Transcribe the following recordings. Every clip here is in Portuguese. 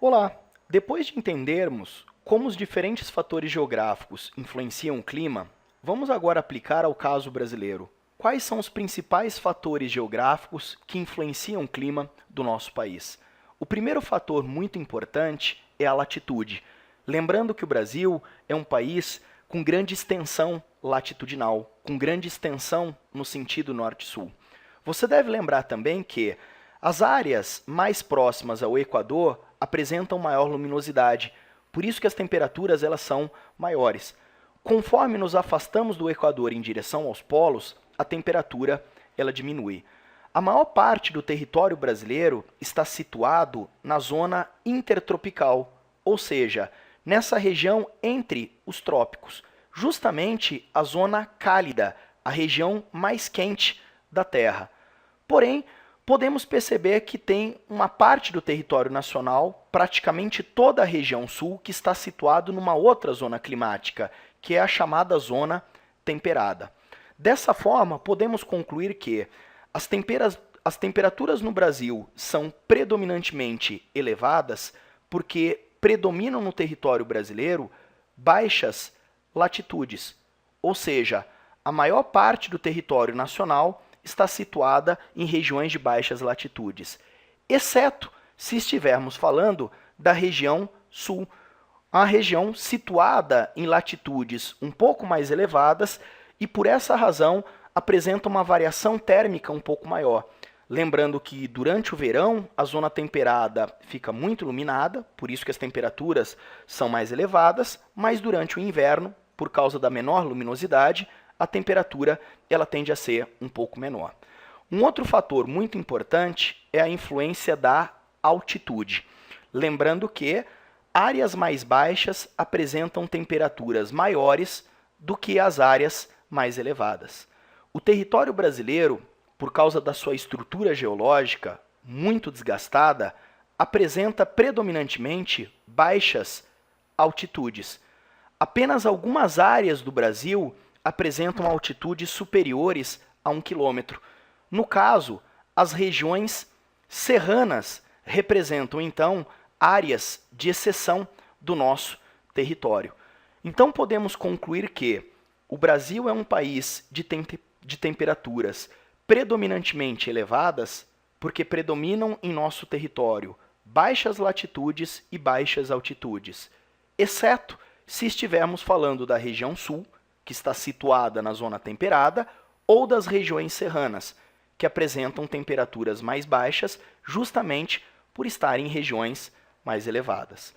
Olá! Depois de entendermos como os diferentes fatores geográficos influenciam o clima, vamos agora aplicar ao caso brasileiro. Quais são os principais fatores geográficos que influenciam o clima do nosso país? O primeiro fator muito importante é a latitude. Lembrando que o Brasil é um país com grande extensão latitudinal, com grande extensão no sentido norte-sul. Você deve lembrar também que as áreas mais próximas ao Equador apresentam maior luminosidade, por isso que as temperaturas elas são maiores. Conforme nos afastamos do Equador em direção aos polos, a temperatura ela diminui. A maior parte do território brasileiro está situado na zona intertropical, ou seja, nessa região entre os trópicos, justamente a zona cálida, a região mais quente da Terra. Porém, podemos perceber que tem uma parte do território nacional, praticamente toda a região sul, que está situado numa outra zona climática, que é a chamada zona temperada. Dessa forma, podemos concluir que as temperaturas no Brasil são predominantemente elevadas porque predominam no território brasileiro baixas latitudes, ou seja, a maior parte do território nacional está situada em regiões de baixas latitudes, exceto se estivermos falando da região sul, a região situada em latitudes um pouco mais elevadas e, por essa razão, apresenta uma variação térmica um pouco maior. Lembrando que durante o verão a zona temperada fica muito iluminada, por isso que as temperaturas são mais elevadas, mas durante o inverno, por causa da menor luminosidade, a temperatura ela tende a ser um pouco menor. Um outro fator muito importante é a influência da altitude. Lembrando que áreas mais baixas apresentam temperaturas maiores do que as áreas mais elevadas. O território brasileiro, por causa da sua estrutura geológica muito desgastada, apresenta predominantemente baixas altitudes. Apenas algumas áreas do Brasil apresentam altitudes superiores a 1 quilômetro. No caso, as regiões serranas representam, então, áreas de exceção do nosso território. Então, podemos concluir que o Brasil é um país de temperaturas predominantemente elevadas porque predominam em nosso território baixas latitudes e baixas altitudes, exceto se estivermos falando da região sul, que está situada na zona temperada, ou das regiões serranas, que apresentam temperaturas mais baixas justamente por estarem em regiões mais elevadas.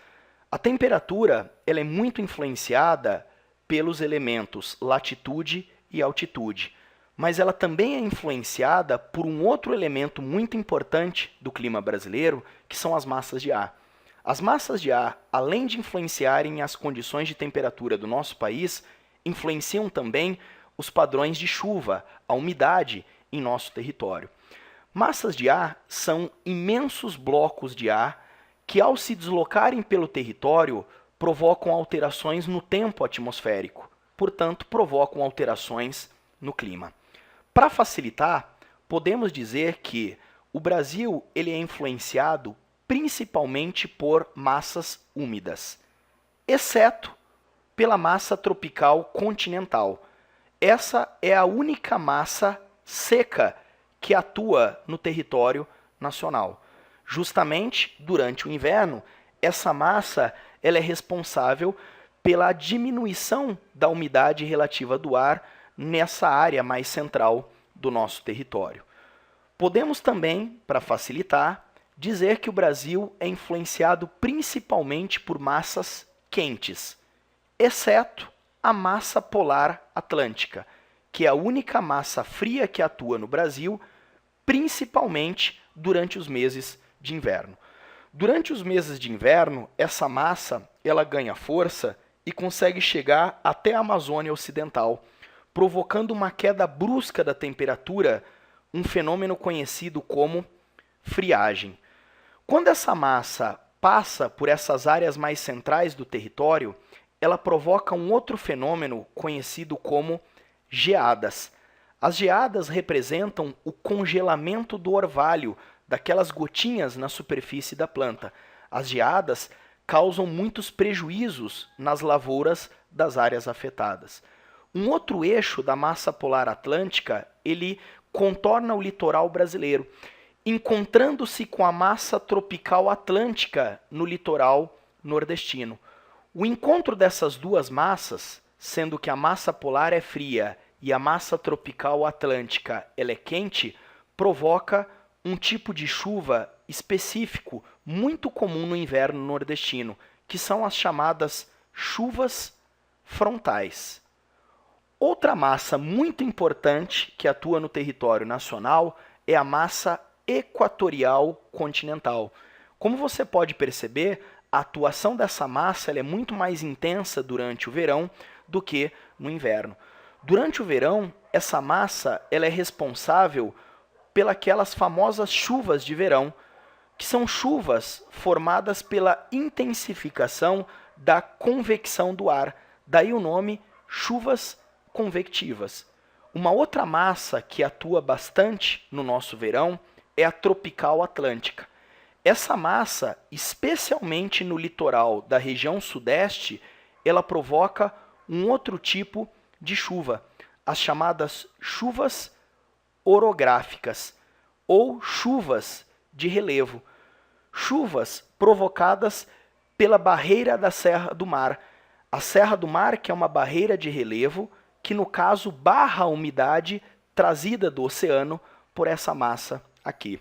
A temperatura ela é muito influenciada pelos elementos latitude e altitude, mas ela também é influenciada por um outro elemento muito importante do clima brasileiro, que são as massas de ar. As massas de ar, além de influenciarem as condições de temperatura do nosso país, influenciam também os padrões de chuva, a umidade em nosso território. Massas de ar são imensos blocos de ar que, ao se deslocarem pelo território, provocam alterações no tempo atmosférico, portanto, provocam alterações no clima. Para facilitar, podemos dizer que o Brasil ele é influenciado principalmente por massas úmidas, exceto pela massa tropical continental. Essa é a única massa seca que atua no território nacional. Justamente durante o inverno, essa massa ela é responsável pela diminuição da umidade relativa do ar nessa área mais central do nosso território. Podemos também, para facilitar, dizer que o Brasil é influenciado principalmente por massas quentes, exceto a massa polar atlântica, que é a única massa fria que atua no Brasil, principalmente durante os meses de inverno. Durante os meses de inverno, essa massa ela ganha força e consegue chegar até a Amazônia Ocidental, provocando uma queda brusca da temperatura, um fenômeno conhecido como friagem. Quando essa massa passa por essas áreas mais centrais do território, ela provoca um outro fenômeno conhecido como geadas. As geadas representam o congelamento do orvalho, daquelas gotinhas na superfície da planta. As geadas causam muitos prejuízos nas lavouras das áreas afetadas. Um outro eixo da massa polar atlântica, ele contorna o litoral brasileiro, encontrando-se com a massa tropical atlântica no litoral nordestino. O encontro dessas duas massas, sendo que a massa polar é fria e a massa tropical atlântica ela é quente, provoca um tipo de chuva específico muito comum no inverno nordestino, que são as chamadas chuvas frontais. Outra massa muito importante que atua no território nacional é a massa equatorial continental. Como você pode perceber, a atuação dessa massa ela é muito mais intensa durante o verão do que no inverno. Durante o verão, essa massa ela é responsável pelas famosas chuvas de verão, que são chuvas formadas pela intensificação da convecção do ar. Daí o nome chuvas convectivas. Uma outra massa que atua bastante no nosso verão é a tropical atlântica. Essa massa, especialmente no litoral da região sudeste, ela provoca um outro tipo de chuva, as chamadas chuvas orográficas ou chuvas de relevo. Chuvas provocadas pela barreira da Serra do Mar. A Serra do Mar, que é uma barreira de relevo, que no caso barra a umidade trazida do oceano por essa massa aqui.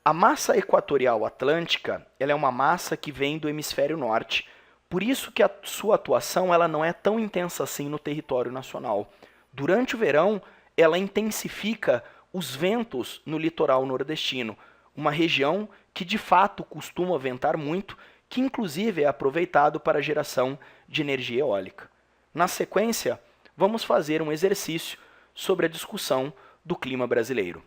A massa equatorial atlântica, ela é uma massa que vem do hemisfério norte. Por isso que a sua atuação ela não é tão intensa assim no território nacional. Durante o verão, ela intensifica os ventos no litoral nordestino, uma região que de fato costuma ventar muito, que inclusive é aproveitado para a geração de energia eólica. Na sequência, vamos fazer um exercício sobre a discussão do clima brasileiro.